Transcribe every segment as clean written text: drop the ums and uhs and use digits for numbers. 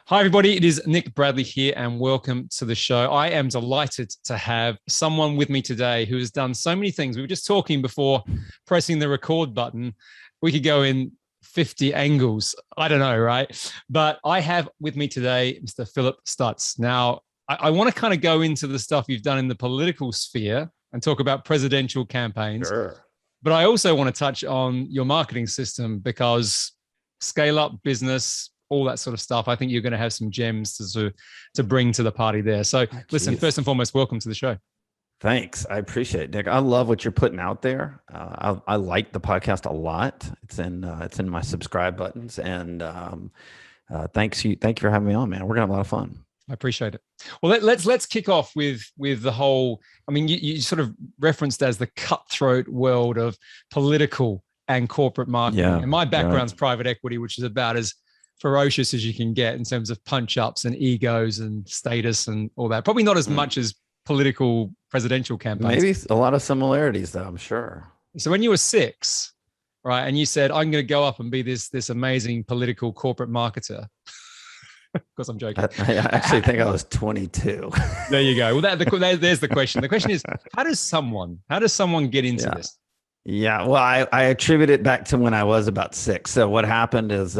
Hi, everybody. It is Nick Bradley here, and welcome to the show. I am delighted to have someone with me today who has done so many things. We were just talking before pressing the record button. We could go in 50 angles. I don't know, right? But I have with me today Mr. Phillip Stutts. Now, I want to kind of go into the stuff you've done in the political sphere and talk about presidential campaigns. Sure. But I also want to touch on your marketing system because scale up business, all that sort of stuff. I think you're going to have some gems to bring to the party there. So listen, first and foremost, welcome to the show. Thanks. I appreciate it, Nick. I love what you're putting out there. I like the podcast a lot. It's in my subscribe buttons, and thank you for having me on, man. We're gonna have a lot of fun. I appreciate it. Well, let's kick off with the whole. I mean, you sort of referenced as the cutthroat world of political and corporate marketing. Yeah, and my background's private equity, which is about as ferocious as you can get in terms of punch ups and egos and status and all that. Probably not as much as political presidential campaigns. Maybe a lot of similarities, though, I'm sure. So when you were 6, right, and you said, I'm going to go up and be this amazing political corporate marketer. Of course, I'm joking. I actually think I was 22. There you go. Well, there's the question. The question is, how does someone get into this? Yeah, well, I attribute it back to when I was about 6. So what happened is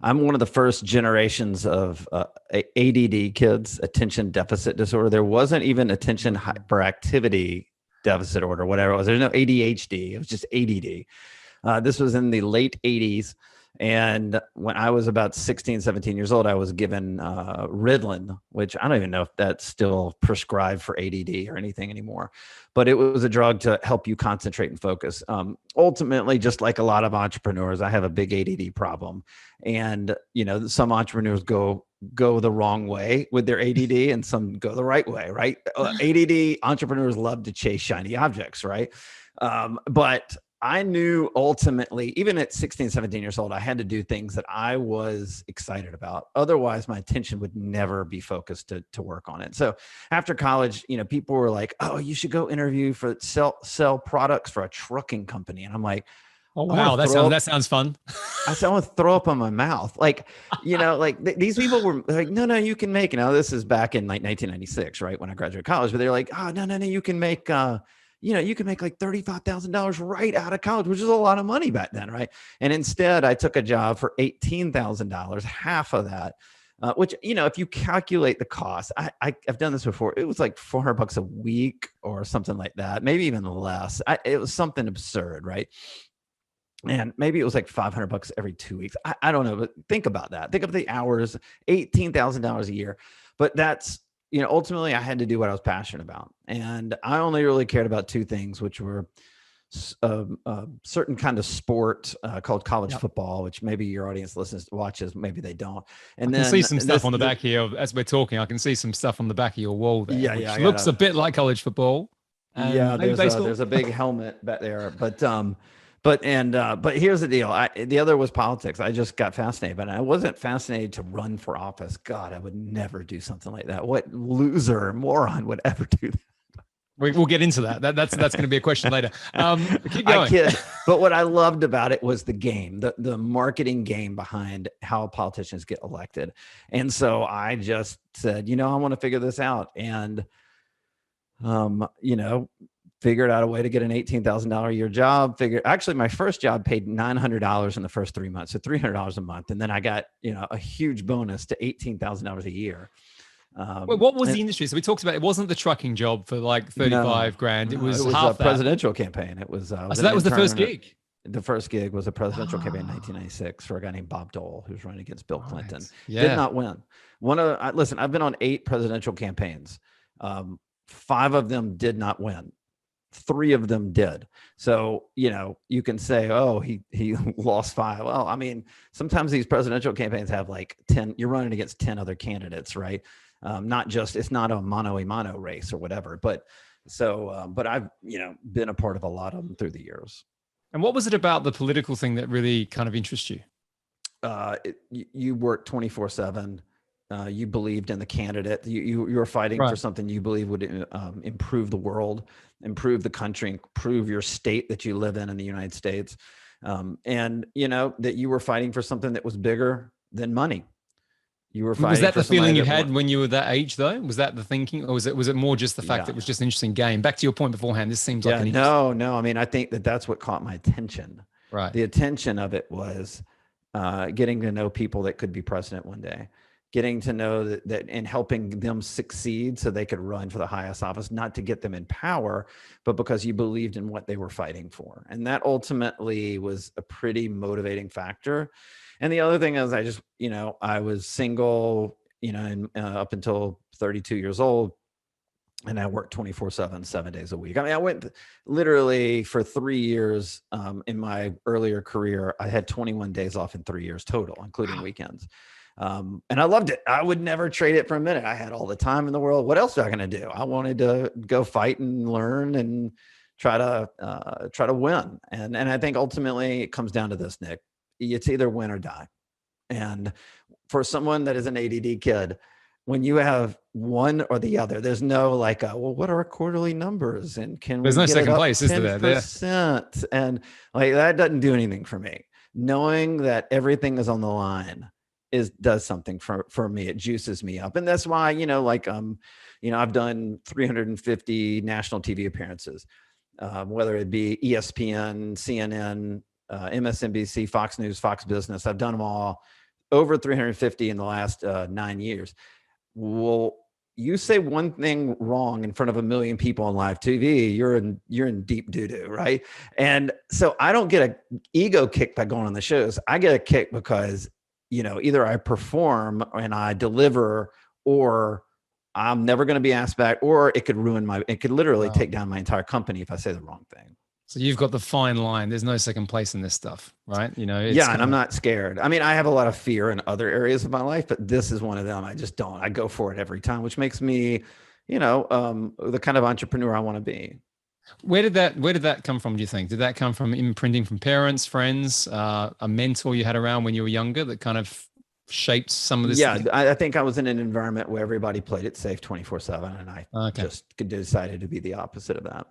I'm one of the first generations of ADD kids, attention deficit disorder. There wasn't even attention hyperactivity deficit order, whatever it was. There's no ADHD. It was just ADD. This was in the late 80s. And when I was about 16, 17 years old, I was given Ritalin, which I don't even know if that's still prescribed for ADD or anything anymore. But it was a drug to help you concentrate and focus. Ultimately, just like a lot of entrepreneurs, I have a big ADD problem. And, some entrepreneurs go the wrong way with their ADD and some go the right way, right? ADD entrepreneurs love to chase shiny objects, right? But I knew ultimately, even at 16, 17 years old, I had to do things that I was excited about. Otherwise, my attention would never be focused to work on it. So after college, people were like, oh, you should go interview for sell products for a trucking company. And I'm like, oh, wow, that sounds fun. I said, I want to throw up on my mouth. These people were like, no, you can make, this is back in like 1996, right? When I graduated college, but they're like, oh, no, you can make, you can make like $35,000 right out of college, which is a lot of money back then, right? And instead, I took a job for $18,000, half of that, which, if you calculate the cost, I've done this before. It was like $400 a week or something like that, maybe even less. It was something absurd, right? And maybe it was like $500 every 2 weeks. I don't know, but think about that. Think of the hours, $18,000 a year, but that's, ultimately I had to do what I was passionate about. And I only really cared about 2 things, which were a certain kind of sport called college football, which maybe your audience watches, maybe they don't. And I can see some stuff on the back here as we're talking. I can see some stuff on the back of your wall there, which looks a bit like college football. There's a big helmet back there, But here's the deal. The other was politics. I just got fascinated, but I wasn't fascinated to run for office. God, I would never do something like that. What loser or moron would ever do that? We'll get into that. That's going to be a question later. Keep going. I kid. But what I loved about it was the game, the marketing game behind how politicians get elected. And so I just said, I want to figure this out. And, figured out a way to get an $18,000 a year job. Actually, my first job paid $900 in the first 3 months, so $300 a month. And then I got, a huge bonus to $18,000 a year. What was the industry? So we talked about, it wasn't the trucking job for like 35 grand. It was half a presidential campaign. It was, so that was the first gig. The first gig was a presidential campaign in 1996 for a guy named Bob Dole, who's running against Bill Clinton. Yeah. Did not win. Listen, I've been on 8 presidential campaigns. 5 of them did not win. 3 of them did. So, you can say, oh, he lost 5. Well, I mean, sometimes these presidential campaigns have like 10, you're running against 10 other candidates, right? It's not a mano a mano race or whatever, but I've, been a part of a lot of them through the years. And what was it about the political thing that really kind of interests you? You work 24/7. You believed in the candidate. You were fighting for something you believe would improve the world, improve the country, improve your state that you live in the United States. And that you were fighting for something that was bigger than money. You were Was fighting that for the somebody feeling you that had when you were that age, though? Was that the thinking, or was it more just the fact that yeah. it was just an interesting game? Back to your point beforehand, this seems like Yeah, an interesting, no. I mean, I think that that's what caught my attention. right? The attention of it was getting to know people that could be president one day, getting to know that and helping them succeed so they could run for the highest office, not to get them in power, but because you believed in what they were fighting for. And that ultimately was a pretty motivating factor. And the other thing is I was single, and up until 32 years old, and I worked 24/7, 7 days a week. I mean, I went literally for 3 years in my earlier career. I had 21 days off in 3 years total, including Wow. weekends. And I loved it. I would never trade it for a minute. I had all the time in the world. What else was I going to do? I wanted to go fight and learn and try to win. And I think ultimately it comes down to this, Nick. It's either win or die. And for someone that is an ADD kid, when you have one or the other, there's no like, well, what are our quarterly numbers? And can There's we no get it second up place, is there? There. 10%? And like, that doesn't do anything for me. Knowing that everything is on the line does something for me. It juices me up. And that's why, I've done 350 national TV appearances, whether it be ESPN, CNN, MSNBC, Fox News, Fox Business. I've done them all, over 350 in the last 9 years. Well, you say one thing wrong in front of a million people on live TV, you're in deep doo-doo, right? And so I don't get an ego kick by going on the shows. I get a kick because, either I perform and I deliver, or I'm never going to be asked back, or it could literally take down my entire company if I say the wrong thing. So you've got the fine line. There's no second place in this stuff, right? Yeah, and I'm not scared. I mean, I have a lot of fear in other areas of my life, but this is one of them. I just don't. I go for it every time, which makes me, the kind of entrepreneur I want to be. Where did that come from, do you think? Did that come from imprinting from parents, friends, a mentor you had around when you were younger that kind of shaped some of this? Yeah, I think I was in an environment where everybody played it safe 24/7, and I just decided to be the opposite of that.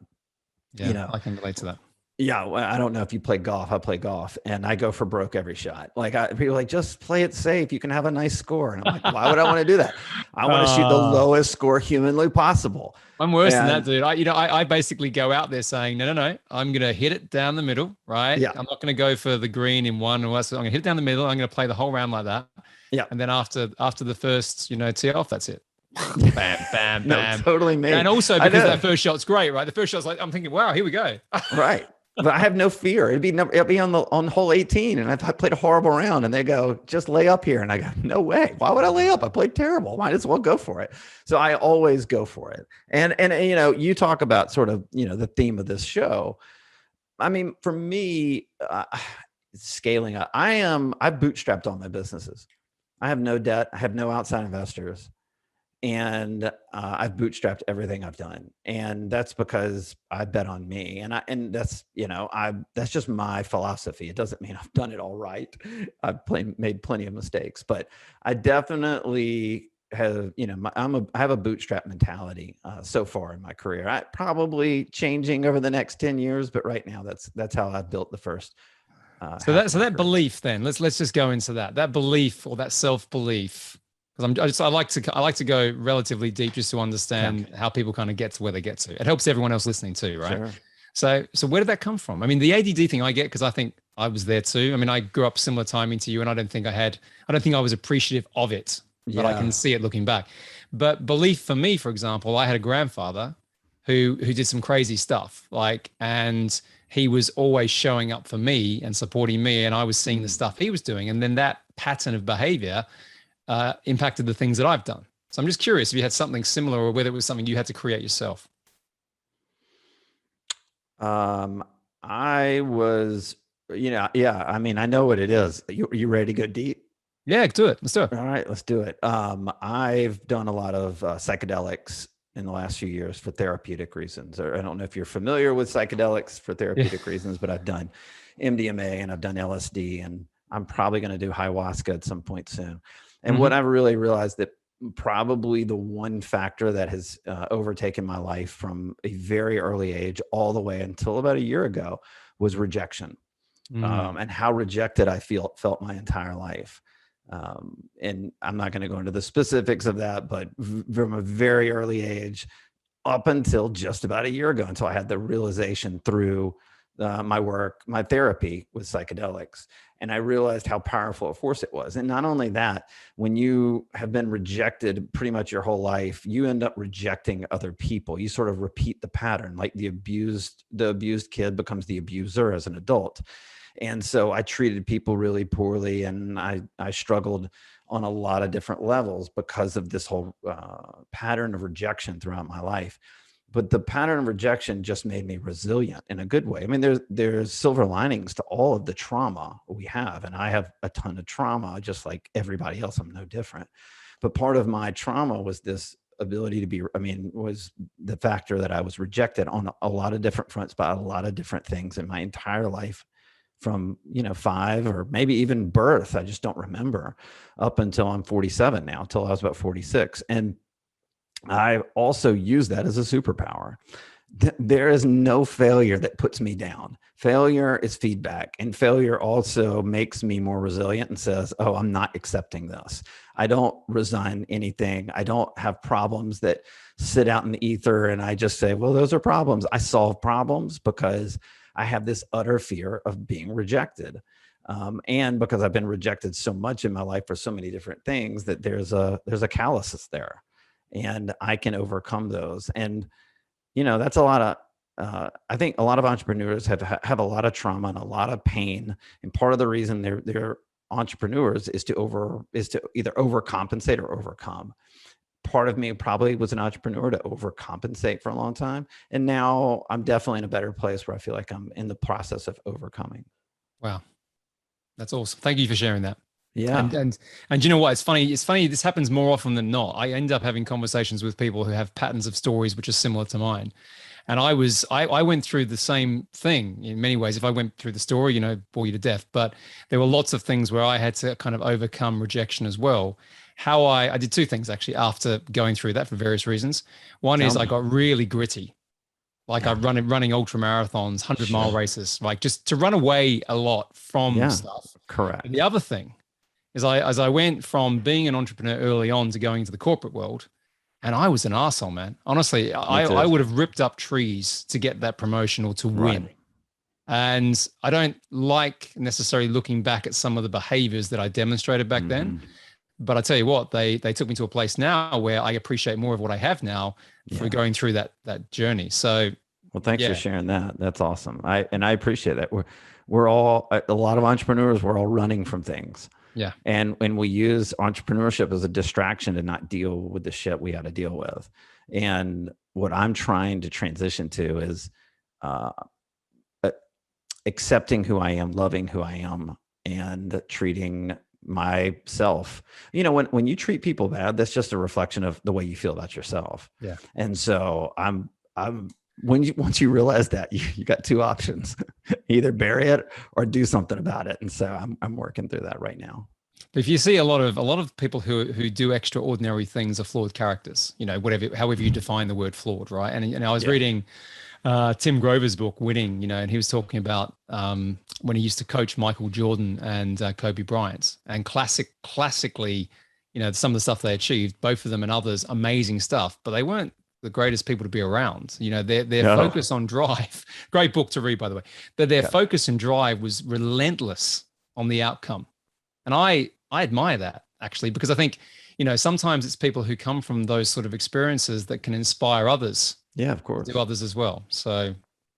Yeah, I can relate to that. Yeah, well, I don't know if you play golf. I play golf, and I go for broke every shot. Like people are like, just play it safe. You can have a nice score. And I'm like, why would I want to do that? I want to shoot the lowest score humanly possible. I'm worse than that, dude. I basically go out there saying, no. I'm going to hit it down the middle, right? Yeah. I'm not going to go for the green in one or less. I'm going to hit it down the middle. I'm going to play the whole round like that. Yeah. And then after the first, tee off, that's it. Bam, bam, No, bam. totally me. And also because that first shot's great, right? The first shot's like, I'm thinking, wow, here we go. Right. But I have no fear. It'd be on hole 18, and I played a horrible round, and they go, just lay up here, and I go, no way. Why would I lay up? I played terrible. Might as well go for it. So I always go for it. And you talk about sort of the theme of this show. I mean, for me, scaling up. I've bootstrapped all my businesses. I have no debt. I have no outside investors. And I've bootstrapped everything I've done, and that's because I bet on me, and that's that's just my philosophy. It doesn't mean I've done it all right. I've made plenty of mistakes, but I definitely have I have a bootstrap mentality so far in my career. I probably changing over the next 10 years, but right now that's how I built the first. So that belief, then let's just go into that belief, or that self-belief. Because I like to go relatively deep just to understand how people kind of get to where they get to. It helps everyone else listening too, right? Sure. So where did that come from? I mean, the ADD thing I get because I think I was there too. I mean, I grew up similar timing to you, and I don't think I was appreciative of it, but I can see it looking back. But belief for me, for example, I had a grandfather who did some crazy stuff, and he was always showing up for me and supporting me, and I was seeing the stuff he was doing, and then that pattern of behavior impacted the things that I've done. So I'm just curious if you had something similar, or whether it was something you had to create yourself. I was, I mean, I know what it is. You ready to go deep? Yeah, do it. Let's do it. All right, let's do it. I've done a lot of psychedelics in the last few years for therapeutic reasons. Or I don't know if you're familiar with psychedelics for therapeutic reasons, but I've done MDMA and I've done LSD, and I'm probably going to do ayahuasca at some point soon. And what I've really realized, that probably the one factor that has overtaken my life from a very early age all the way until about a year ago was rejection, and how rejected I felt my entire life. And I'm not going to go into the specifics of that, but from a very early age up until just about a year ago, until I had the realization through my work, my therapy with psychedelics. And I realized how powerful a force it was. And not only that, when you have been rejected pretty much your whole life, you end up rejecting other people. You sort of repeat the pattern, like the abused kid becomes the abuser as an adult. And so I treated people really poorly, and I struggled on a lot of different levels because of this whole pattern of rejection throughout my life. But the pattern of rejection just made me resilient in a good way. I mean, there's silver linings to all of the trauma we have. And I have a ton of trauma, just like everybody else. I'm no different. But part of my trauma was this ability to be, was the factor that I was rejected on a lot of different fronts by a lot of different things in my entire life, from 5 or maybe even birth. I just don't remember, up until I'm 47 now, until I was about 46. And I also use that as a superpower. There is no failure that puts me down. Failure is feedback, and failure also makes me more resilient and says, oh, I'm not accepting this. I don't resign anything. I don't have problems that sit out in the ether and I just say, well, those are problems. I solve problems because I have this utter fear of being rejected. And because I've been rejected so much in my life for so many different things, that there's a callousness there, and I can overcome those. And, that's a lot of, I think a lot of entrepreneurs have a lot of trauma and a lot of pain. And part of the reason they're entrepreneurs is to either overcompensate or overcome. Part of me probably was an entrepreneur to overcompensate for a long time. And now I'm definitely in a better place where I feel like I'm in the process of overcoming. Wow. That's awesome. Thank you for sharing that. Yeah. And you know what? It's funny. This happens more often than not. I end up having conversations with people who have patterns of stories which are similar to mine. And I went through the same thing in many ways. If I went through the story, bore you to death. But there were lots of things where I had to kind of overcome rejection as well. How I did two things actually after going through that for various reasons. One is I got really gritty. Like I'm running ultra marathons, 100-mile races, like just to run away a lot from stuff. Correct. And the other thing is as I went from being an entrepreneur early on to going into the corporate world, and I was an arsehole, man. Honestly, I would have ripped up trees to get that promotion or to win. Right. And I don't like necessarily looking back at some of the behaviors that I demonstrated back then. But I tell you what, they took me to a place now where I appreciate more of what I have now for going through that journey. So, well, thanks for sharing that. That's awesome. I appreciate that. We're all, a lot of entrepreneurs, we're all running from things. Yeah. And when we use entrepreneurship as a distraction to not deal with the shit we got to deal with. And what I'm trying to transition to is accepting who I am, loving who I am, and treating myself. When you treat people bad, that's just a reflection of the way you feel about yourself. Yeah. And so once you realize that, you got two options: either bury it or do something about it. And so I'm working through that right now. But if you see a lot of people who do extraordinary things are flawed characters, however you define the word flawed, right? And I was reading Tim Grover's book, Winning, and he was talking about when he used to coach Michael Jordan and Kobe Bryant, and classically, some of the stuff they achieved, both of them and others, amazing stuff, but they weren't the greatest people to be around. Their focus on drive, great book to read, by the way, but their focus and drive was relentless on the outcome. And I admire that, actually, because I think, sometimes it's people who come from those sort of experiences that can inspire others. Yeah, of course. To others as well. So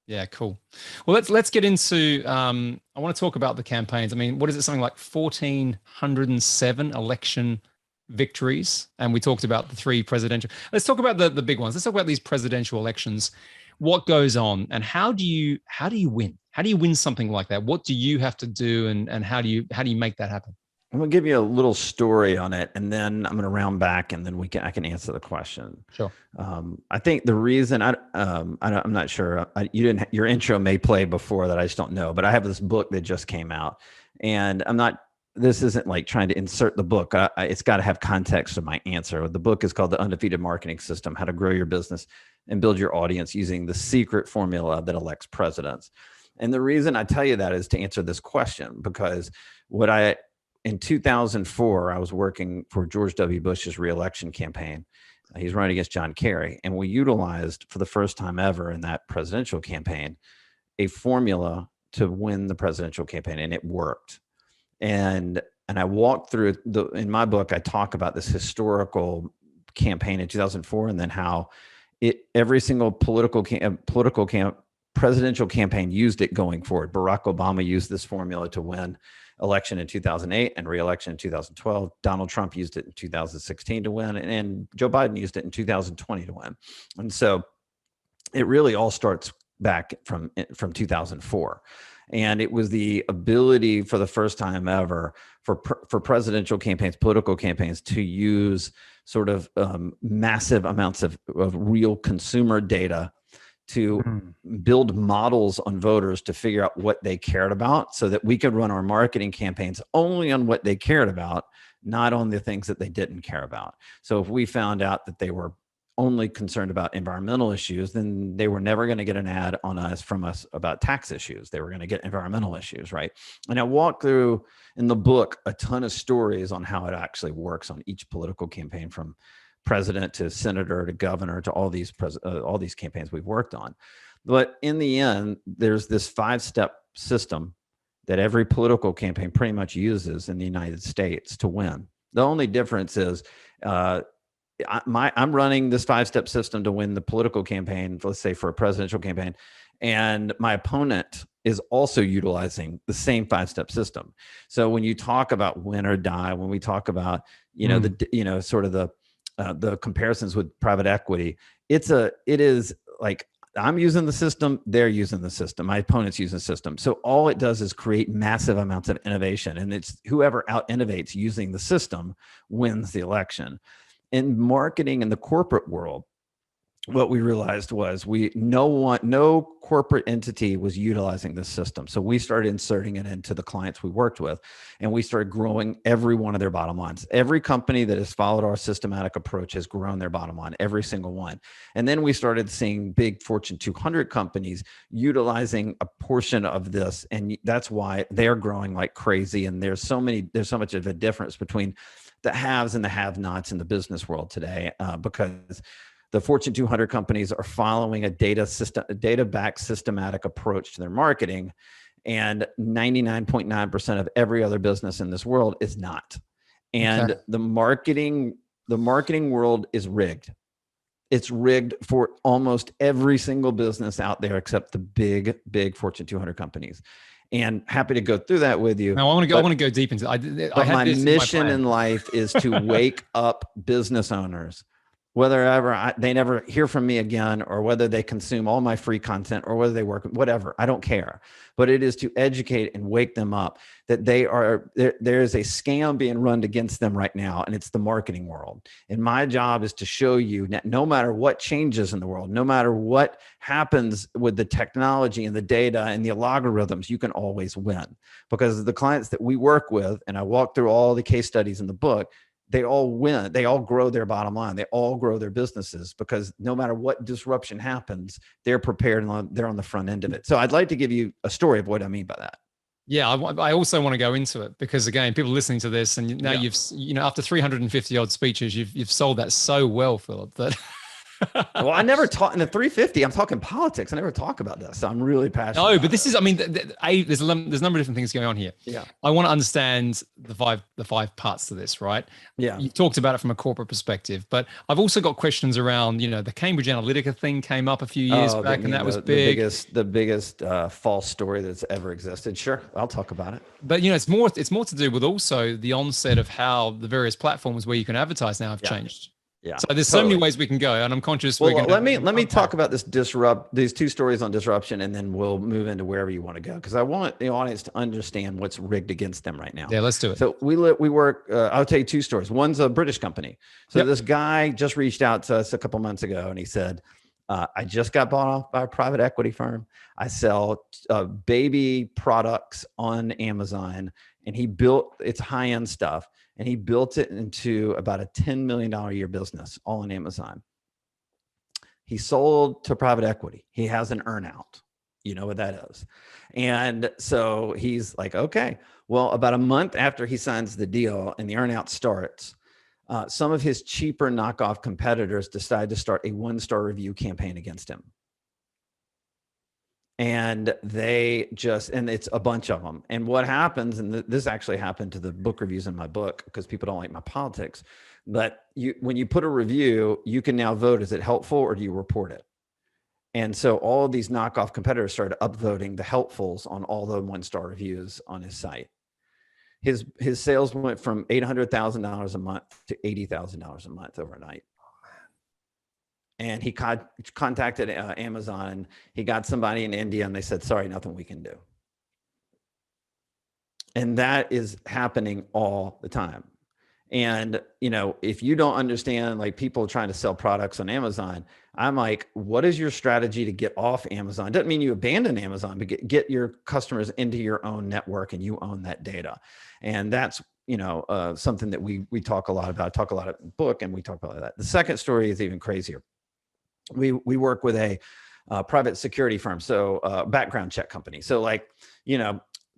yeah, cool. Well, let's get into, I want to talk about the campaigns. I mean, what is it? Something like 1,407 election victories. And we talked about the 3 presidential. Let's talk about the big ones. Let's talk about these presidential elections. What goes on and how do you win? How do you win something like that? What do you have to do and how do you make that happen? I'm going to give you a little story on it, and then I'm going to round back, and then I can answer the question. Sure. I think the reason I'm not sure your intro may play before that. I just don't know, but I have this book that just came out, and this isn't like trying to insert the book. It's got to have context to my answer. The book is called The Undefeated Marketing System: How to Grow Your Business and Build Your Audience Using the Secret Formula That Elects Presidents. And the reason I tell you that is to answer this question, because in 2004, I was working for George W. Bush's reelection campaign. He's running against John Kerry. And we utilized, for the first time ever in that presidential campaign, a formula to win the presidential campaign, and it worked. And I walked through in my book, I talk about this historical campaign in 2004, and then how every single presidential campaign used it going forward. Barack Obama used this formula to win election in 2008 and re-election in 2012. Donald Trump used it in 2016 to win, and Joe Biden used it in 2020 to win. And so it really all starts back from 2004. And it was the ability for the first time ever for presidential campaigns, political campaigns, to use sort of massive amounts of real consumer data to build models on voters to figure out what they cared about, so that we could run our marketing campaigns only on what they cared about, not on the things that they didn't care about. So if we found out that they were only concerned about environmental issues, then they were never going to get an ad from us about tax issues. They were going to get environmental issues, right? And I walk through in the book a ton of stories on how it actually works on each political campaign, from president to senator to governor to all these campaigns we've worked on. But in the end, there's this 5-step system that every political campaign pretty much uses in the United States to win. The only difference is I'm running this 5-step system to win the political campaign, let's say for a presidential campaign, and my opponent is also utilizing the same 5-step system. So when you talk about win or die, when we talk about the comparisons with private equity, it is like, I'm using the system, they're using the system, my opponent's using the system. So all it does is create massive amounts of innovation, and it's whoever out innovates using the system wins the election. In marketing in the corporate world, what we realized was no corporate entity was utilizing this system. So we started inserting it into the clients we worked with, and we started growing every one of their bottom lines. Every company that has followed our systematic approach has grown their bottom line, every single one. And then we started seeing big Fortune 200 companies utilizing a portion of this, and that's why they're growing like crazy. And there's so much of a difference between the haves and the have-nots in the business world today, because the Fortune 200 companies are following a data-backed systematic approach to their marketing, and 99.9% of every other business in this world is not. And okay, the marketing world is rigged. It's rigged for almost every single business out there except the big Fortune 200 companies. And happy to go through that with you. Now, I want to go deep into it. My mission in life is to wake up business owners, whether they never hear from me again, or whether they consume all my free content, or whether they work, whatever, I don't care. But it is to educate and wake them up that there is a scam being run against them right now, and it's the marketing world. And my job is to show you that no matter what changes in the world, no matter what happens with the technology and the data and the algorithms, you can always win. Because the clients that we work with, and I walk through all the case studies in the book, they all win. They all grow their bottom line. They all grow their businesses, because no matter what disruption happens, they're prepared and they're on the front end of it. So I'd like to give you a story of what I mean by that. Yeah, I also want to go into it, because again, people listening to this, and now after 350 odd speeches, you've sold that so well, Phillip, that Well, I never talk in the 350. I'm talking politics. I never talk about this. So I'm really passionate. No, but this is, I mean, there's a number of different things going on here. Yeah. I want to understand the five parts to this, right? Yeah. You've talked about it from a corporate perspective, but I've also got questions around, the Cambridge Analytica thing came up a few years back, and that was big. The biggest false story that's ever existed. Sure. I'll talk about it. But, it's more to do with also the onset of how the various platforms where you can advertise now have changed. Yeah. So there's so many ways we can go, and I'm conscious. Well, let me talk about these two stories on disruption, and then we'll move into wherever you want to go, because I want the audience to understand what's rigged against them right now. Yeah, let's do it. So we work. I'll tell you two stories. One's a British company. So this guy just reached out to us a couple months ago, and he said, "I just got bought off by a private equity firm. I sell baby products on Amazon, and it's high-end stuff." And he built it into about a $10 million a year business, all on Amazon. He sold to private equity. He has an earnout. You know what that is. And so he's like, okay, well, about a month after he signs the deal and the earnout starts, some of his cheaper knockoff competitors decide to start a 1-star review campaign against him. And and it's a bunch of them. And what happens, and this actually happened to the book reviews in my book because people don't like my politics, but when you put a review, you can now vote, is it helpful or do you report it? And so all of these knockoff competitors started upvoting the helpfuls on all the 1-star reviews on his site. His sales went from $800,000 a month to $80,000 a month overnight. And he contacted Amazon. He got somebody in India and they said, sorry, nothing we can do. And that is happening all the time. And, if you don't understand, like people trying to sell products on Amazon, I'm like, what is your strategy to get off Amazon? Doesn't mean you abandon Amazon, but get your customers into your own network and you own that data. And that's, something that we talk a lot about, talk a lot about in the book, and we talk about that. The second story is even crazier. We work with a private security firm, so background check company. So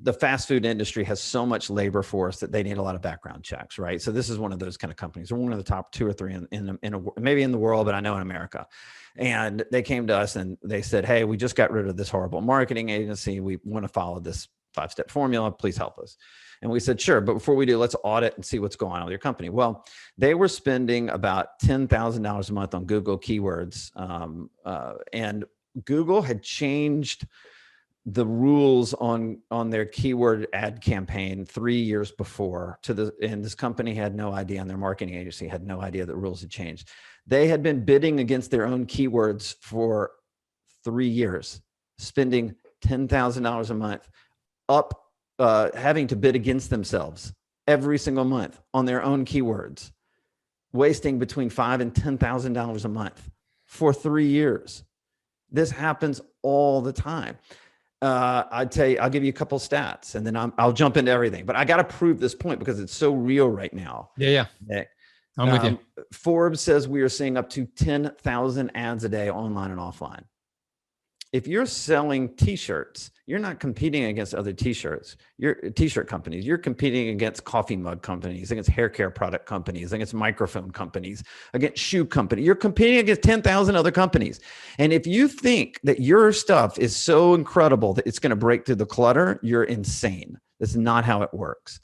the fast food industry has so much labor force that they need a lot of background checks, right? So this is one of those kind of companies. We're one of the top 2 or 3 maybe in the world, but I know in America. And they came to us and they said, hey, we just got rid of this horrible marketing agency. We want to follow this 5-step formula. Please help us. And we said, sure. But before we do, let's audit and see what's going on with your company. Well, they were spending about $10,000 a month on Google keywords. And Google had changed the rules on their keyword ad campaign 3 years before and this company had no idea, and their marketing agency had no idea that rules had changed. They had been bidding against their own keywords for 3 years, spending $10,000 a month, having to bid against themselves every single month on their own keywords, wasting between $5,000 and $10,000 a month for 3 years. This happens all the time. I'll give you a couple stats and then I'll jump into everything, but I got to prove this point because it's so real right now. Yeah. Nick. I'm with you. Forbes says we are seeing up to 10,000 ads a day online and offline. If you're selling t-shirts, you're not competing against other t-shirts. T-shirt companies. You're competing against coffee mug companies, against hair care product companies, against microphone companies, against shoe companies. You're competing against 10,000 other companies. And if you think that your stuff is so incredible that it's going to break through the clutter, you're insane. That's not how it works.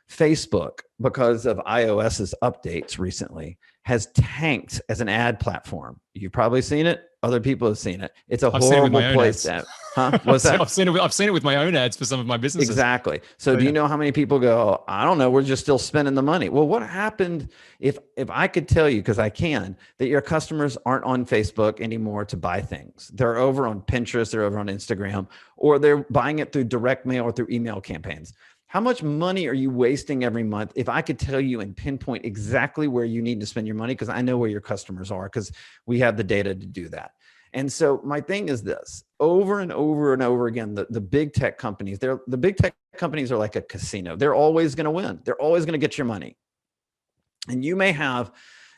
Facebook, because of iOS's updates recently, has tanked as an ad platform. You've probably seen it. Other people have seen it. It's a horrible place. What's that? I've seen it with my own ads for some of my businesses. Exactly. So do you know how many people go, I don't know, we're just still spending the money? Well, what happened if I could tell you, because I can, that your customers aren't on Facebook anymore to buy things? They're over on Pinterest, they're over on Instagram, or they're buying it through direct mail or through email campaigns. How much money are you wasting every month? If I could tell you and pinpoint exactly where you need to spend your money, because I know where your customers are, because we have the data to do that. And so my thing is this: over and over and over again, the big tech companies, the big tech companies are like a casino. They're always going to win. They're always going to get your money. And you may have,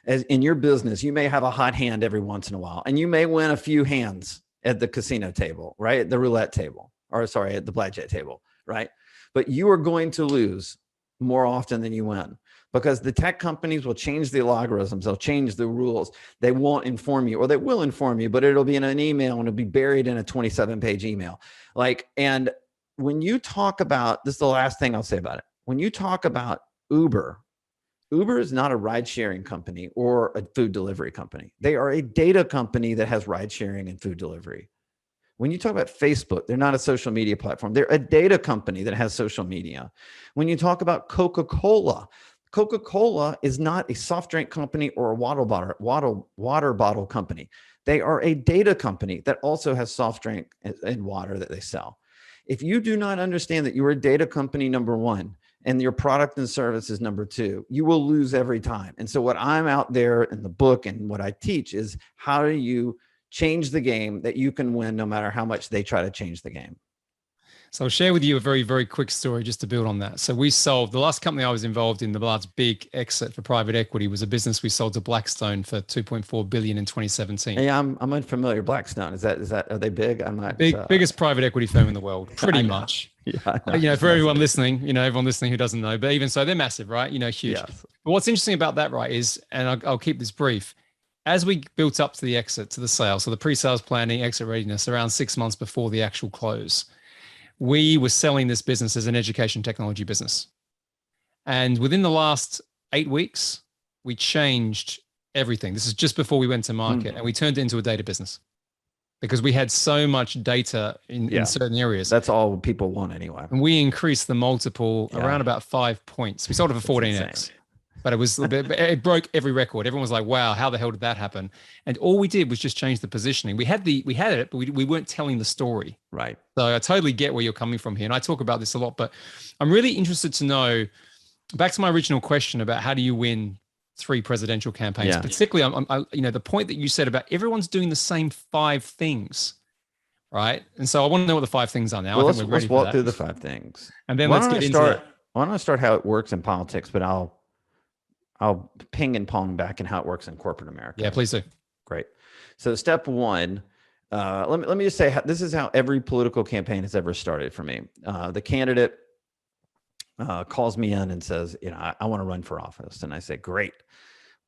as in your business, you may have a hot hand every once in a while, and you may win a few hands at the casino table, right? At the roulette table, at the blackjack table, right? But you are going to lose more often than you win, because the tech companies will change the algorithms. They'll change the rules. They won't inform you, or they will inform you, but it'll be in an email and it'll be buried in a 27-page email. And when you talk about, this is the last thing I'll say about it. When you talk about Uber is not a ride sharing company or a food delivery company. They are a data company that has ride sharing and food delivery. When you talk about Facebook, they're not a social media platform. They're a data company that has social media. When you talk about Coca-Cola is not a soft drink company or a water bottle company. They are a data company that also has soft drink and water that they sell. If you do not understand that you're a data company, number one, and your product and service is number two, you will lose every time. And so what I'm out there in the book and what I teach is, how do you change the game that you can win no matter how much they try to change the game? So I'll share with you a very, very quick story just to build on that. So we sold, the last company I was involved in, the last big exit for private equity was a business we sold to Blackstone for 2.4 billion in 2017. Yeah, I'm unfamiliar. Blackstone, is that are they big? I'm not Biggest private equity firm in the world, pretty much. Yeah, I know. You know, for everyone listening, everyone listening who doesn't know, but even so, they're massive, right? Huge. Yes. But what's interesting about that, right, is, and I'll keep this brief, as we built up to the exit, to the sale, so the pre-sales planning, exit readiness, around 6 months before the actual close, we were selling this business as an education technology business. And within the last 8 weeks, we changed everything. This is just before we went to market, and we turned it into a data business because we had so much data in certain areas. That's all people want anyway. And we increased the multiple around about 5 points. We sold it for 14x. But it broke every record. Everyone was like, wow, how the hell did that happen? And all we did was just change the positioning. We had it, but we weren't telling the story. Right. So I totally get where you're coming from here. And I talk about this a lot, but I'm really interested to know, back to my original question about how do you win 3 presidential campaigns, particularly, the point that you said about everyone's doing the same 5 things, right? And so I want to know what the 5 things are now. Well, let's walk through the 5 things. And then let's get into that. Why don't I start how it works in politics, but I'll ping and pong back and how it works in corporate America. Yeah, please do. Great. So step 1, let me just say, this is how every political campaign has ever started for me. The candidate calls me in and says, I want to run for office. And I say, great.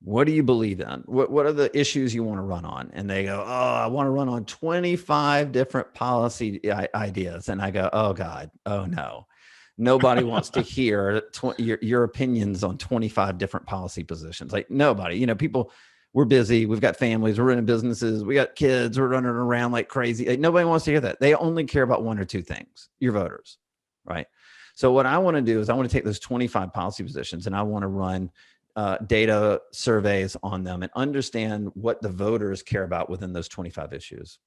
What do you believe in? What are the issues you want to run on? And they go, I want to run on 25 different policy ideas. And I go, oh God, oh no. Nobody wants to hear your opinions on 25 different policy positions. Like nobody, people, we're busy. We've got families. We're running businesses. We got kids. We're running around like crazy. Like, nobody wants to hear that. They only care about 1 or 2 things, your voters, right? So what I want to do is I want to take those 25 policy positions and I want to run data surveys on them and understand what the voters care about within those 25 issues.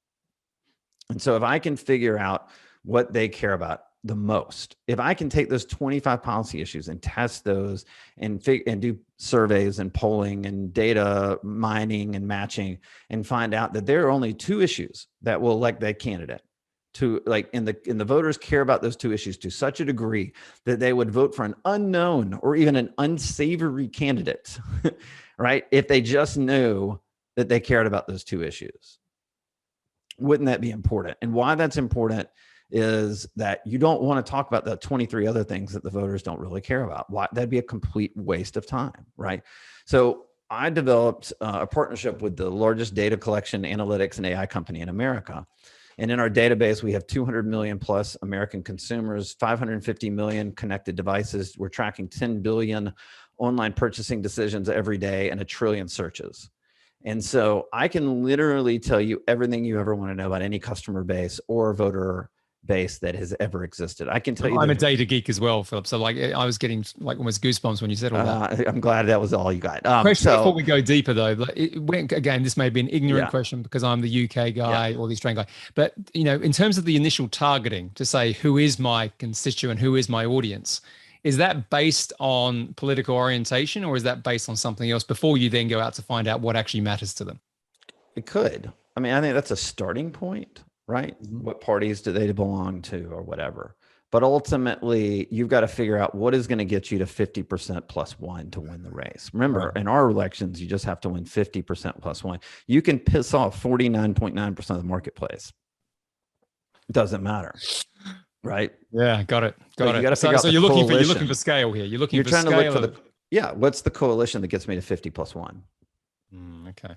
And so if I can figure out what they care about the most, if I can take those 25 policy issues and test those and do surveys and polling and data mining and matching and find out that there are only 2 issues that will elect that candidate, and the voters care about those 2 issues to such a degree that they would vote for an unknown or even an unsavory candidate, right? If they just knew that they cared about those 2 issues. Wouldn't that be important? And why that's important is that you don't want to talk about the 23 other things that the voters don't really care about. Why? That'd be a complete waste of time, right? So I developed a partnership with the largest data collection, analytics, and AI company in America. And in our database, we have 200 million plus American consumers, 550 million connected devices. We're tracking 10 billion online purchasing decisions every day and 1 trillion searches. And so I can literally tell you everything you ever want to know about any customer base or voter base that has ever existed. I can tell you. I'm a data geek as well, Phillip. So I was getting almost goosebumps when you said all that. I'm glad that was all you got. Question before we go deeper though, again, this may be an ignorant question because I'm the UK guy or the Australian guy, but in terms of the initial targeting to say, who is my constituent, who is my audience, is that based on political orientation or is that based on something else before you then go out to find out what actually matters to them? It could. I mean, I think that's a starting point. Right? What parties do they belong to or whatever. But ultimately, you've got to figure out what is going to get you to 50% plus 1 to win the race. Remember, in our elections, you just have to win 50% plus 1. You can piss off 49.9% of the marketplace. It doesn't matter. Right? Yeah, got it. You got to figure out you're looking for scale here. You're trying to look for what's the coalition that gets me to 50 plus 1? Okay.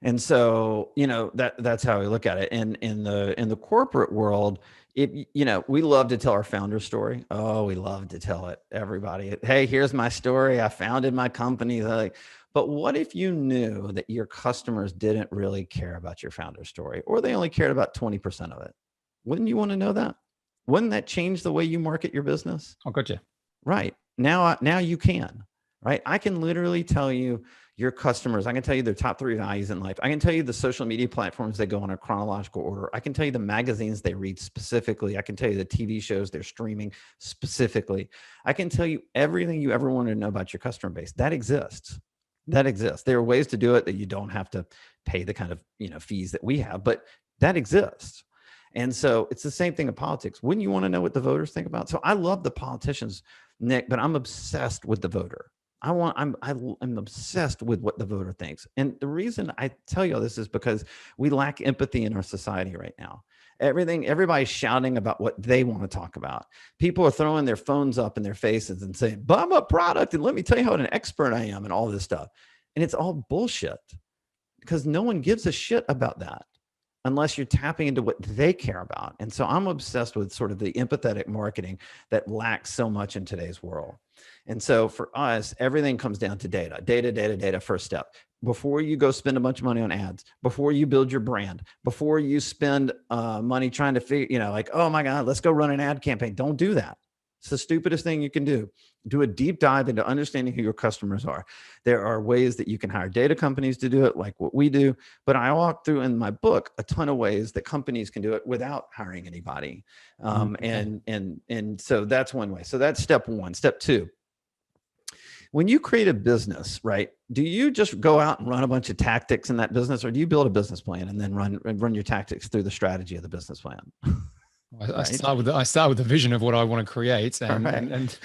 And so, that's how we look at it. And in the corporate world, we love to tell our founder story. Oh, we love to tell it. Everybody, hey, here's my story. I founded my company. But what if you knew that your customers didn't really care about your founder story, or they only cared about 20% of it? Wouldn't you want to know that? Wouldn't that change the way you market your business? Oh, gotcha. Right. Now you can. Right. I can literally tell you your customers. I can tell you their top 3 values in life. I can tell you the social media platforms they go on a chronological order. I can tell you the magazines they read specifically. I can tell you the TV shows they're streaming specifically. I can tell you everything you ever wanted to know about your customer base. That exists. There are ways to do it that you don't have to pay the kind of fees that we have, but that exists. And so it's the same thing in politics. Wouldn't you want to know what the voters think about? So I love the politicians, Nick, but I'm obsessed with the voter. I'm obsessed with what the voter thinks. And the reason I tell you all this is because we lack empathy in our society right now. Everybody's shouting about what they want to talk about. People are throwing their phones up in their faces and saying, bum up product, and let me tell you how an expert I am, and all this stuff. And it's all bullshit, because no one gives a shit about that unless you're tapping into what they care about. And so I'm obsessed with sort of the empathetic marketing that lacks so much in today's world. And so for us, everything comes down to data, first step. Before you go spend a bunch of money on ads, before you build your brand, before you spend money trying to figure, like, oh my God, let's go run an ad campaign. Don't do that. It's the stupidest thing you can do. Do a deep dive into understanding who your customers are. There are ways that you can hire data companies to do it, like what we do. But I walk through in my book a ton of ways that companies can do it without hiring anybody. And so that's one way. So that's step one. Step two. When you create a business, right, do you just go out and run a bunch of tactics in that business, or do you build a business plan and then run your tactics through the strategy of the business plan? I start with the vision of what I want to create, and and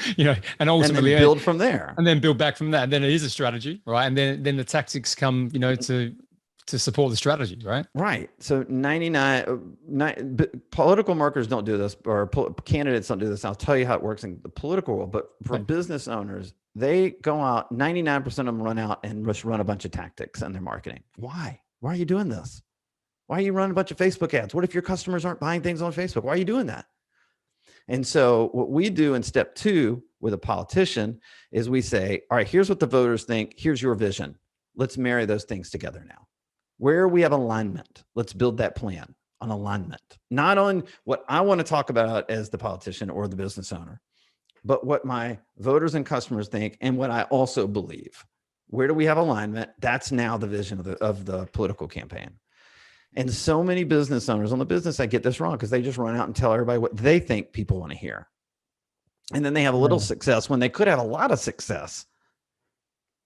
ultimately and build from there, and then build back from that. And then it is a strategy, right? And then the tactics come, to support the strategy, right? Right. So political marketers don't do this, or candidates don't do this. I'll tell you how it works in the political world. But for business owners, they go out, 99% of them run out and just run a bunch of tactics in their marketing. Why? Why are you doing this? Why are you running a bunch of Facebook ads? What if your customers aren't buying things on Facebook? Why are you doing that? And so what we do in step two with a politician is we say, all right, here's what the voters think. Here's your vision. Let's marry those things together now. Where we have alignment, let's build that plan on alignment, not on what I want to talk about as the politician or the business owner, but what my voters and customers think and what I also believe. Where do we have alignment? That's now the vision of the political campaign. And so many business owners on the business side get this wrong because they just run out and tell everybody what they think people want to hear. And then they have a little success when they could have a lot of success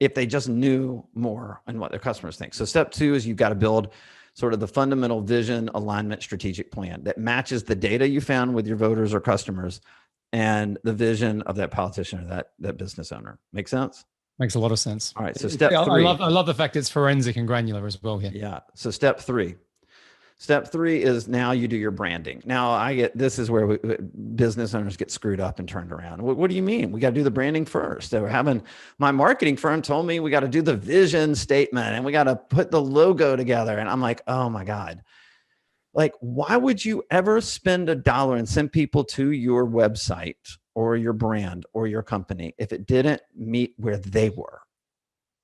if they just knew more on what their customers think. So step two is you've got to build sort of the fundamental vision, alignment, strategic plan that matches the data you found with your voters or customers and the vision of that politician or that business owner. Make sense? Makes a lot of sense. All right. So step three. I love the fact it's forensic and granular as well here. Yeah. So step three. Step three is now you do your branding. Now this is where business owners get screwed up and turned around. What do you mean? We got to do the branding first. So my marketing firm told me we got to do the vision statement and we got to put the logo together. And I'm like, oh my God. Like, why would you ever spend $1 and send people to your website or your brand or your company if it didn't meet where they were?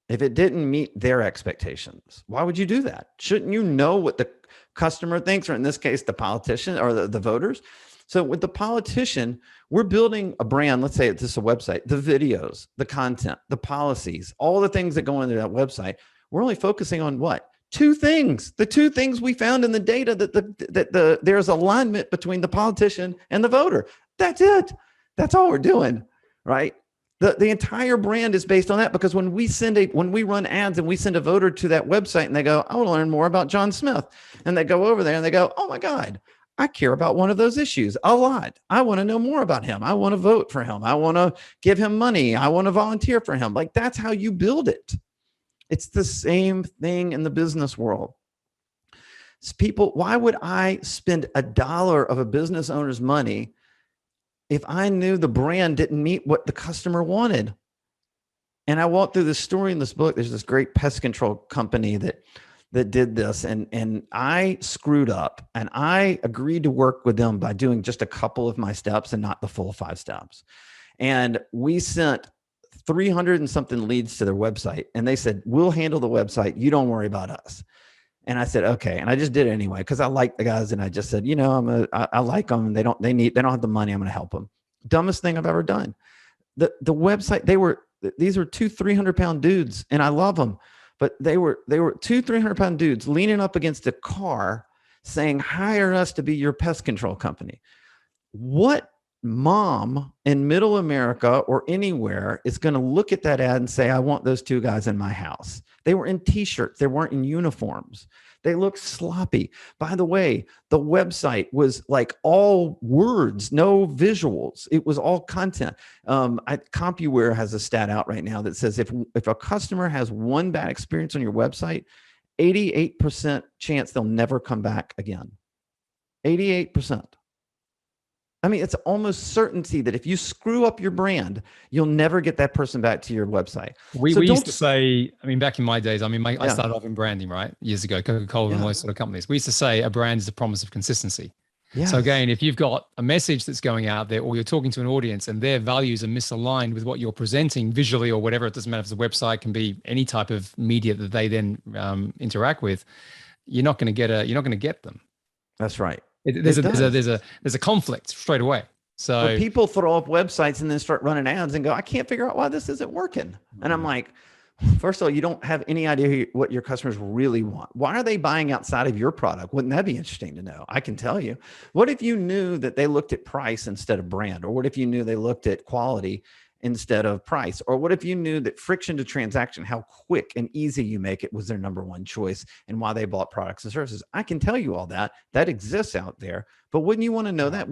If it didn't meet their expectations, why would you do that? Shouldn't you know what the customer thinks, or in this case, the politician or the voters? So with the politician, we're building a brand. Let's say it's just a website, the videos, the content, the policies, all the things that go into that website. We're only focusing on what? Two things. The two things we found in the data that there's alignment between the politician and the voter. That's it. That's all we're doing, right? The entire brand is based on that, because when we run ads and we send a voter to that website and they go, I want to learn more about John Smith. And they go over there and they go, oh my God, I care about one of those issues a lot. I want to know more about him. I want to vote for him. I want to give him money. I want to volunteer for him. Like, that's how you build it. It's the same thing in the business world. People, why would I spend $1 of a business owner's money if I knew the brand didn't meet what the customer wanted? And I walked through this story in this book. There's this great pest control company that did this, and I screwed up, and I agreed to work with them by doing just a couple of my steps and not the full 5 steps. And we sent 300 and something leads to their website, and they said, we'll handle the website. You don't worry about us. And I said, okay. And I just did it anyway, because I like the guys. And I just said, I like them. They don't have the money. I'm going to help them. Dumbest thing I've ever done. The website, these were 2 300-pound dudes, and I love them, but they were 2 300-pound dudes leaning up against a car saying, hire us to be your pest control company. What mom in middle America or anywhere is going to look at that ad and say, I want those two guys in my house. They were in t-shirts. They weren't in uniforms. They looked sloppy. By the way, the website was like all words, no visuals. It was all content. CompuWare has a stat out right now that says if a customer has one bad experience on your website, 88% chance they'll never come back again. 88%. I mean, it's almost certainty that if you screw up your brand, you'll never get that person back to your website. We used to say, I mean, back in my days, I mean, I Yeah. started off in branding, right? Years ago, Coca-Cola and all those sort of companies. We used to say a brand is a promise of consistency. Yes. So again, if you've got a message that's going out there or you're talking to an audience and their values are misaligned with what you're presenting visually or whatever, it doesn't matter if it's a website, can be any type of media that they then interact with, you're not going to get them. That's right. There's a conflict straight away. So but people throw up websites and then start running ads and go, I can't figure out why this isn't working. And I'm like, first of all, you don't have any idea what your customers really want. Why are they buying outside of your product? Wouldn't that be interesting to know? I can tell you. What if you knew that they looked at price instead of brand? Or what if you knew they looked at quality instead of price? Or what if you knew that friction to transaction, how quick and easy you make it, was their number one choice and why they bought products and services? I can tell you all that. That exists out there. But wouldn't you want to know that?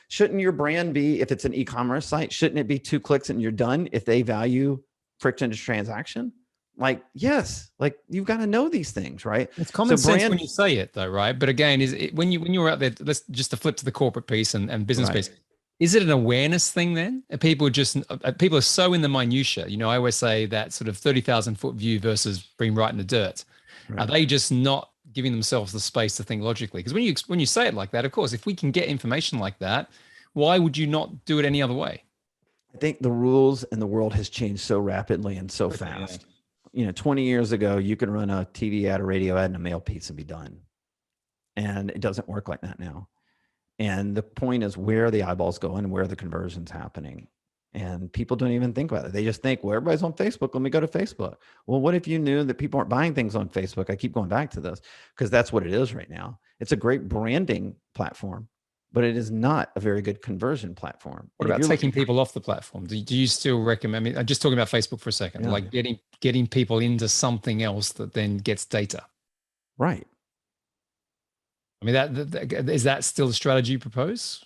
Shouldn't your brand be, if it's an e-commerce site, shouldn't it be 2 clicks and you're done if they value friction to transaction? Like, yes, like you've got to know these things, right? It's common sense when you say it though, right? But again, when you're out there, let's just to flip to the corporate piece and business piece. Is it an awareness thing then? People are so in the minutia. You know, I always say that sort of 30,000 foot view versus being right in the dirt. Right. Are they just not giving themselves the space to think logically? Because when you say it like that, of course, if we can get information like that, why would you not do it any other way? I think the rules in the world has changed so rapidly and so fast. You know, 20 years ago, you could run a TV ad, a radio ad, and a mail piece and be done. And it doesn't work like that now. And the point is, where are the eyeballs going and where are the conversions happening? And people don't even think about it. They just think, well, everybody's on Facebook. Let me go to Facebook. Well, what if you knew that people aren't buying things on Facebook? I keep going back to this because that's what it is right now. It's a great branding platform, but it is not a very good conversion platform. What about taking people off the platform? Do you still recommend? I mean, I'm just talking about Facebook for a second, like getting people into something else that then gets data. Right. I mean, is that still the strategy you propose?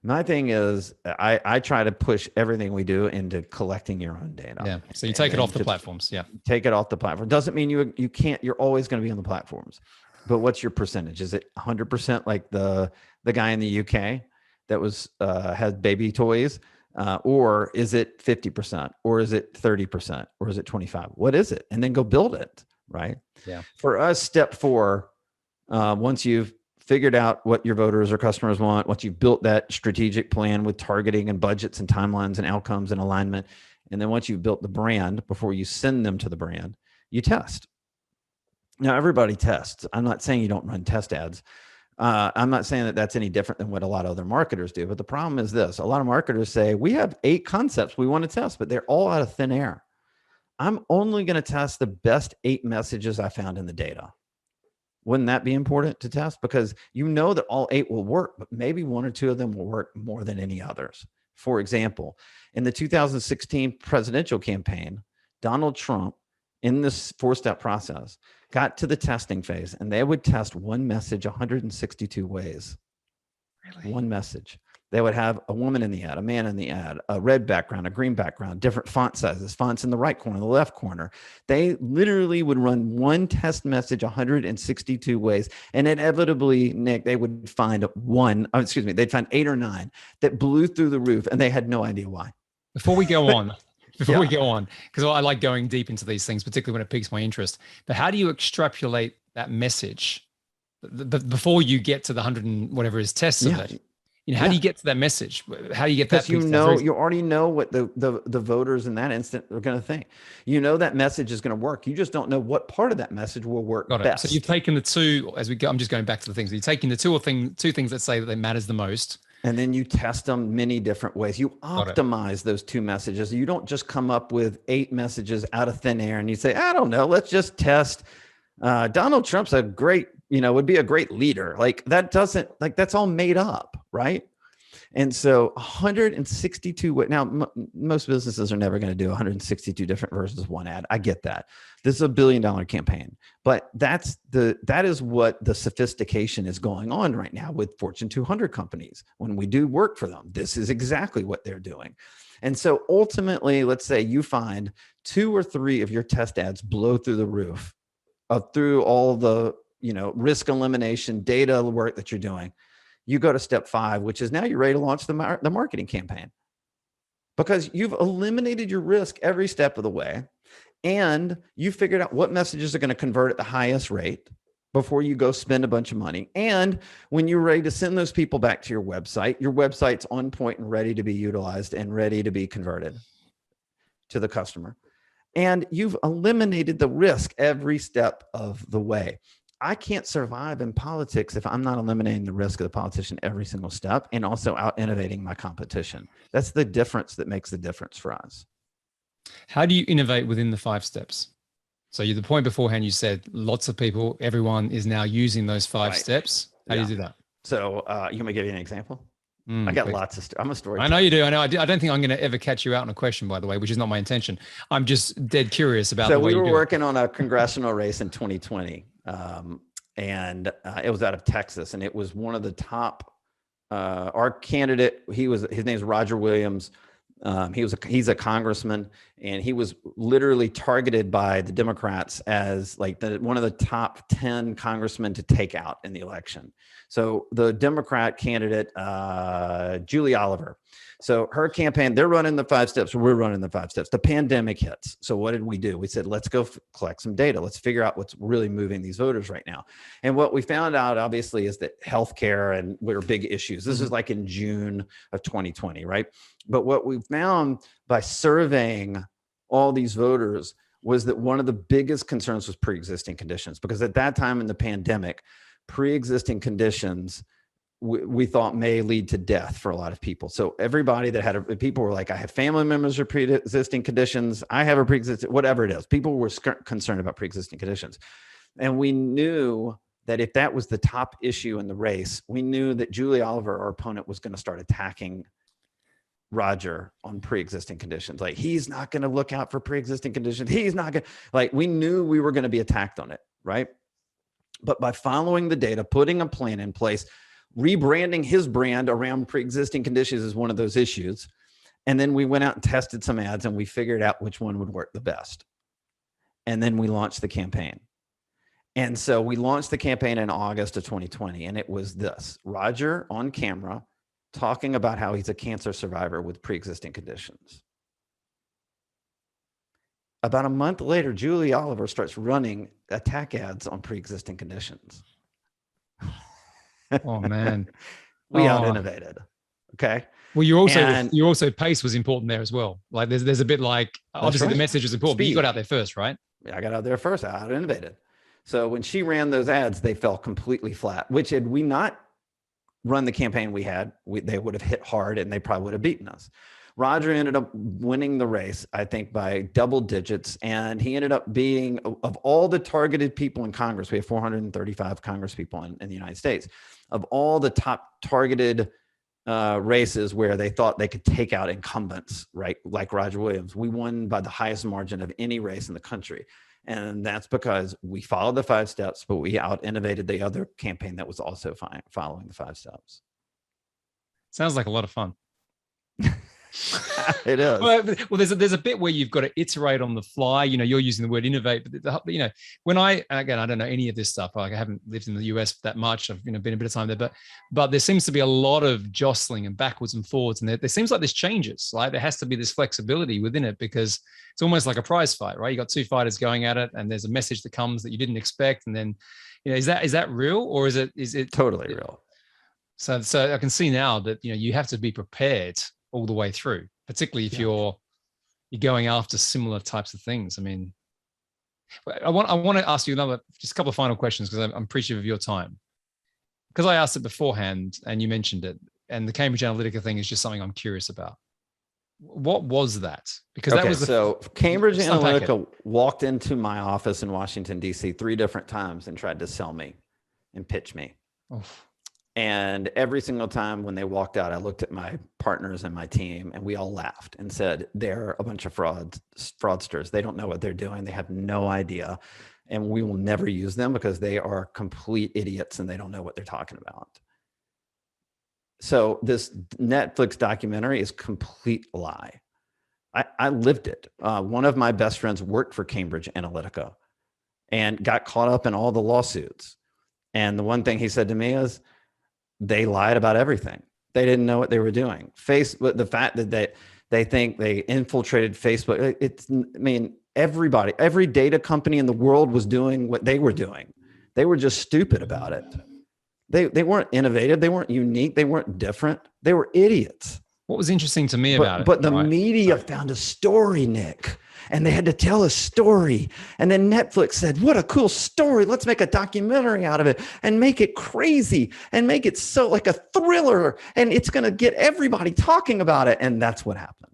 My thing is, I try to push everything we do into collecting your own data. Yeah. So you take it off the platforms. Yeah. Take it off the platform. Doesn't mean you can't. You're always going to be on the platforms. But what's your percentage? Is it 100% like the guy in the UK that was had baby toys, or is it 50%, or is it 30%, or is it 25%? What is it? And then go build it. Right. Yeah. For us, step 4, once you've figured out what your voters or customers want, once you've built that strategic plan with targeting and budgets and timelines and outcomes and alignment, and then once you've built the brand, before you send them to the brand, you test. Now, everybody tests. I'm not saying you don't run test ads. I'm not saying that that's any different than what a lot of other marketers do. But the problem is this. A lot of marketers say, we have 8 concepts we want to test, but they're all out of thin air. I'm only going to test the best 8 messages I found in the data. Wouldn't that be important to test? Because you know that all 8 will work, but maybe 1 or 2 of them will work more than any others. For example, in the 2016 presidential campaign, Donald Trump, in this 4-step process, got to the testing phase, and they would test one message 162 ways. Really? One message. They would have a woman in the ad, a man in the ad, a red background, a green background, different font sizes, fonts in the right corner, the left corner. They literally would run one test message 162 ways. And inevitably, Nick, they would find they'd find 8 or 9 that blew through the roof, and they had no idea why. Before we go on, because I like going deep into these things, particularly when it piques my interest. But how do you extrapolate that message before you get to the 100 and whatever is tests of it? You know, how do you get to that message? How do you get that? Because you already know what the voters in that instant are going to think. You know that message is going to work. You just don't know what part of that message will work best. So you've taken the 2 as we go. I'm just going back to the things. You're taking the two things that say that they matters the most. And then you test them many different ways. You optimize those 2 messages. You don't just come up with 8 messages out of thin air and you say, I don't know, let's just test. Donald Trump's would be a great leader. Like that's all made up, right? And so 162, now most businesses are never going to do 162 different versions of one ad. I get that. This is $1 billion campaign, but that is what the sophistication is going on right now with Fortune 200 companies. When we do work for them, this is exactly what they're doing. And so ultimately, let's say you find 2 or 3 of your test ads blow through the roof through all the, risk elimination data work that you're doing. You go to step 5, which is now you're ready to launch the marketing campaign, because you've eliminated your risk every step of the way. And you figured out what messages are going to convert at the highest rate before you go spend a bunch of money. And when you're ready to send those people back to your website's on point and ready to be utilized and ready to be converted to the customer. And you've eliminated the risk every step of the way. I can't survive in politics if I'm not eliminating the risk of the politician every single step and also out innovating my competition. That's the difference that makes the difference for us. How do you innovate within the 5 steps? So the point beforehand, you said lots of people, everyone is now using those 5 steps. How do you do that? So you want me to give you an example? I got lots of I'm a storyteller. I know you do. I know. I don't think I'm going to ever catch you out on a question, by the way, which is not my intention. I'm just dead curious about the way you do it. So we were working on a congressional race in 2020. And it was out of Texas, and it was one of the top, our candidate, his name's Roger Williams. He's a congressman, and he was literally targeted by the Democrats as like one of the top 10 congressmen to take out in the election. So the Democrat candidate, Julie Oliver. So her campaign, they're running the 5 steps. We're running the 5 steps. The pandemic hits. So what did we do? We said, let's go collect some data. Let's figure out what's really moving these voters right now. And what we found out, obviously, is that healthcare and were big issues. This is like in June of 2020, right? But what we found by surveying all these voters was that one of the biggest concerns was pre-existing conditions, because at that time in the pandemic, pre-existing conditions we thought may lead to death for a lot of people. So everybody that people were like, I have family members with pre-existing conditions. I have a pre-existing, whatever it is. People were concerned about pre-existing conditions. And we knew that if that was the top issue in the race, we knew that Julie Oliver, our opponent, was going to start attacking Roger on pre-existing conditions. Like, he's not going to look out for pre-existing conditions. He's not going to, like, we knew we were going to be attacked on it, right? But by following the data, putting a plan in place, rebranding his brand around pre-existing conditions is one of those issues. And then we went out and tested some ads, and we figured out which one would work the best. And then we launched the campaign. And so we launched the campaign in August of 2020. And it was this: Roger on camera talking about how he's a cancer survivor with pre-existing conditions. About a month later, Julie Oliver starts running attack ads on pre-existing conditions. Oh man, we out innovated. Okay. Well, you're also pace was important there as well. Like there's a bit like, obviously the message is important, but you got out there first, right? Yeah, I got out there first. I out innovated. So when she ran those ads, they fell completely flat. Which had we not run the campaign they would have hit hard, and they probably would have beaten us. Roger ended up winning the race, I think, by double digits. And he ended up being, of all the targeted people in Congress, we have 435 Congress people in the United States, of all the top targeted races where they thought they could take out incumbents, right, like Roger Williams, we won by the highest margin of any race in the country. And that's because we followed the 5 steps, but we out innovated the other campaign that was also following the 5 steps. Sounds like a lot of fun. It is. Well, there's a bit where you've got to iterate on the fly. You're using the word innovate, but when I don't know any of this stuff. Like, I haven't lived in the US that much. I've been a bit of time there, but there seems to be a lot of jostling and backwards and forwards, and there seems like there's changes. Like, there has to be this flexibility within it, because it's almost like a prize fight, right? You got 2 fighters going at it, and there's a message that comes that you didn't expect, and then is that real, or is it totally real? So I can see now that you have to be prepared all the way through, particularly if you're going after similar types of things. I mean, I want to ask you just a couple of final questions, because I'm appreciative of your time. Because I asked it beforehand and you mentioned it, and the Cambridge Analytica thing is just something I'm curious about. What was that? Because that was Cambridge Analytica walked into my office in Washington, D.C. 3 different times and tried to sell me and pitch me. Oh. And every single time when they walked out, I looked at my partners and my team, and we all laughed and said, they're a bunch of fraudsters. They don't know what they're doing. They have no idea. And we will never use them because they are complete idiots and they don't know what they're talking about. So this Netflix documentary is complete lie. I lived it. One of my best friends worked for Cambridge Analytica and got caught up in all the lawsuits. And the one thing he said to me is, they lied about everything. They didn't know what they were doing. Facebook, the fact that they think they infiltrated Facebook, everybody, every data company in the world was doing what they were doing. They were just stupid about it. They weren't innovative. They weren't unique. They weren't different. They were idiots. What was interesting to me about it? But the media found a story, Nick, and they had to tell a story. And then Netflix said, what a cool story. Let's make a documentary out of it and make it crazy and make it so like a thriller. And it's going to get everybody talking about it. And that's what happened.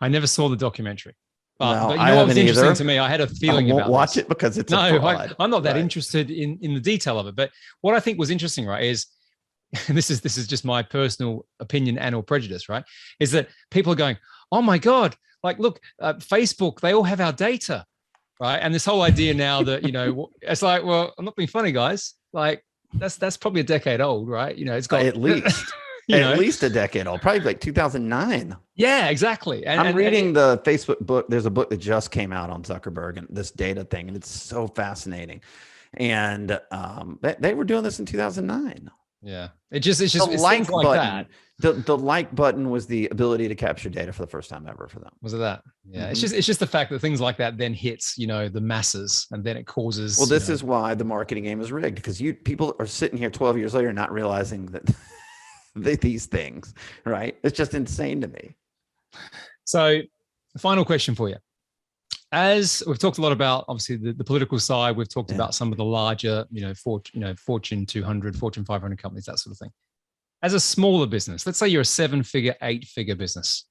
I never saw the documentary. But you I know what was haven't interesting either. to me? I had a feeling I won't about watch this. it because it's I'm not that interested in the detail of it. But what I think was interesting, right, is and this is just my personal opinion and or prejudice, right, is that people are going, oh my God, like, look, Facebook, they all have our data, right? And this whole idea now that, it's like, well, I'm not being funny, guys. Like, that's probably a decade old, right? It's got at least. At least a decade old, probably like 2009. Yeah, exactly. And I'm reading the Facebook book. There's a book that just came out on Zuckerberg and this data thing, and it's so fascinating. And they were doing this in 2009. Yeah, it's just the like like button. that. The like button was the ability to capture data for the first time ever for them. Was it that? Yeah, it's just the fact that things like that then hits the masses, and then it causes. Well, this is why the marketing game is rigged, because people are sitting here 12 years later not realizing that. These things, right? It's just insane to me. So, the final question for you. As we've talked a lot about, obviously, the political side, we've talked about some of the larger, Fortune 200, Fortune 500 companies, that sort of thing. As a smaller business, let's say you're a 7-figure, 8-figure business,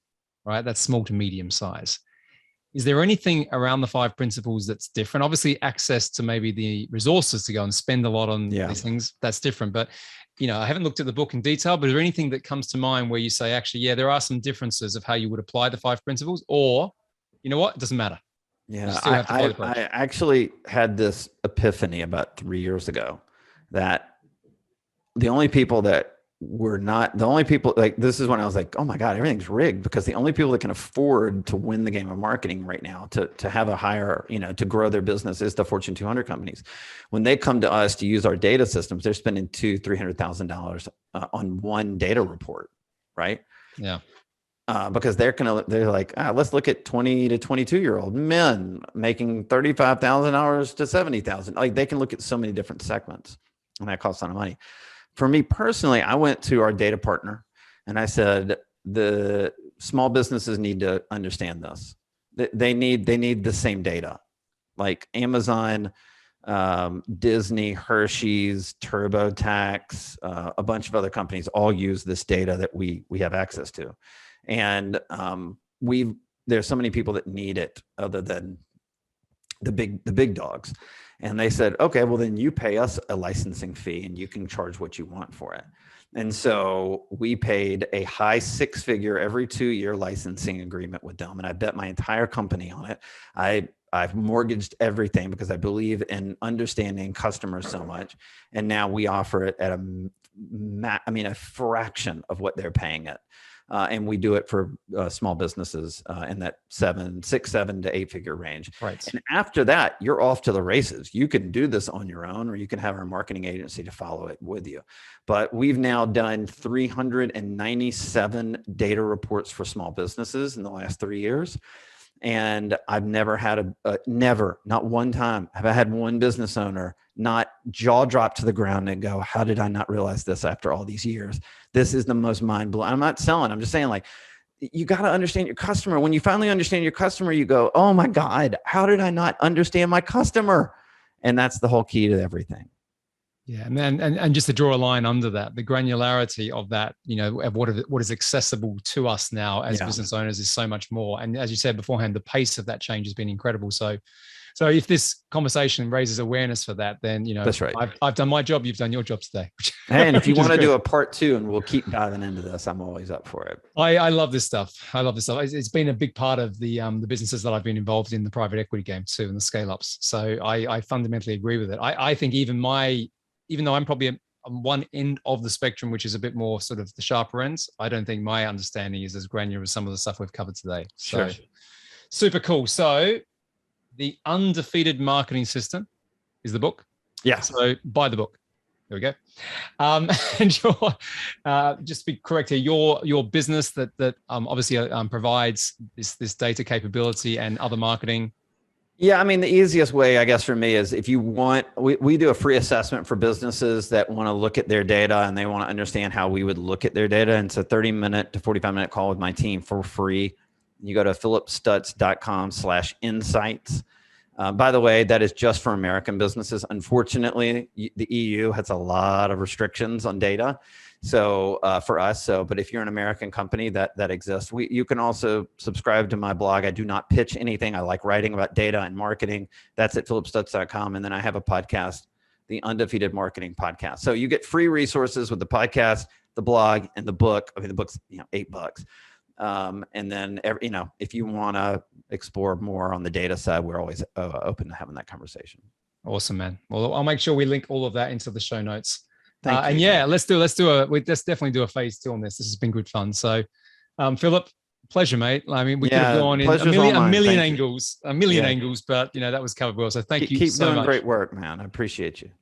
right? That's small to medium size. Is there anything around the 5 principles that's different? Obviously, access to maybe the resources to go and spend a lot on these things, that's different. But I haven't looked at the book in detail, but is there anything that comes to mind where you say, actually, yeah, there are some differences of how you would apply the 5 principles, or, you know what, it doesn't matter. Yeah, I actually had this epiphany about 3 years ago that the only people that like, this is when I was like, oh my God, everything's rigged, because the only people that can afford to win the game of marketing right now, to have a higher, to grow their business, is the Fortune 200 companies. When they come to us to use our data systems, they're spending $200,000-$300,000 on one data report, right? Yeah. Because they're like, let's look at 20 to 22-year-old men making $35,000 to $70,000. Like, they can look at so many different segments, and that costs a lot of money. For me personally, I went to our data partner and I said, the small businesses need to understand this. They need the same data. Like Amazon, Disney, Hershey's, TurboTax, a bunch of other companies all use this data that we have access to. And there's so many people that need it other than the big dogs. And they said, okay, well, then you pay us a licensing fee and you can charge what you want for it. And so we paid a high 6-figure every 2-year licensing agreement with them. And I bet my entire company on it. I've mortgaged everything because I believe in understanding customers so much. And now we offer it at a fraction of what they're paying it. And we do it for small businesses in that 7 to 8-figure range. Right. And after that, you're off to the races. You can do this on your own, or you can have our marketing agency to follow it with you. But we've now done 397 data reports for small businesses in the last 3 years. And I've never had not one time have I had one business owner not jaw drop to the ground and go, how did I not realize this after all these years? This is the most mind blowing. I'm not selling. I'm just saying, like, you got to understand your customer. When you finally understand your customer, you go, oh my God, how did I not understand my customer? And that's the whole key to everything. Yeah, and just to draw a line under that, the granularity of that, of what is accessible to us now as business owners is so much more. And as you said beforehand, the pace of that change has been incredible. So So if this conversation raises awareness for that, then, That's right. I've done my job. You've done your job today. And if you which is want to good. do a part 2 and we'll keep diving into this, I'm always up for it. I love this stuff. I love this stuff. It's been a big part of the businesses that I've been involved in, the private equity game too, and the scale ups. So I fundamentally agree with it. I think even though I'm probably on one end of the spectrum, which is a bit more sort of the sharper ends, I don't think my understanding is as granular as some of the stuff we've covered today. So Sure. super cool. So the Undefeated Marketing System is the book. Yeah. So buy the book. There we go. And just to be correct here, your business that obviously provides this data capability and other marketing. Yeah, I mean, the easiest way, I guess, for me is if you want, we do a free assessment for businesses that want to look at their data and they want to understand how we would look at their data. And it's a 30-minute to 45-minute call with my team for free. You go to phillipstutts.com/insights. By the way, that is just for American businesses. Unfortunately, the EU has a lot of restrictions on data. So for us, but if you're an American company, that exists. You can also subscribe to my blog. I do not pitch anything. I like writing about data and marketing. That's at phillipstutts.com. And then I have a podcast, the Undefeated Marketing Podcast. So you get free resources with the podcast, the blog, and the book. I mean, the book's $8. And then if you want to explore more on the data side, we're always open to having that conversation. Awesome, man. Well, I'll make sure we link all of that into the show notes. Thank you. And yeah, let's definitely do a phase 2 on this. This has been good fun. So, Phillip, pleasure, mate. I mean, we could have gone in a million angles, but that was covered well. So thank you Keep so doing much. Great work, man. I appreciate you.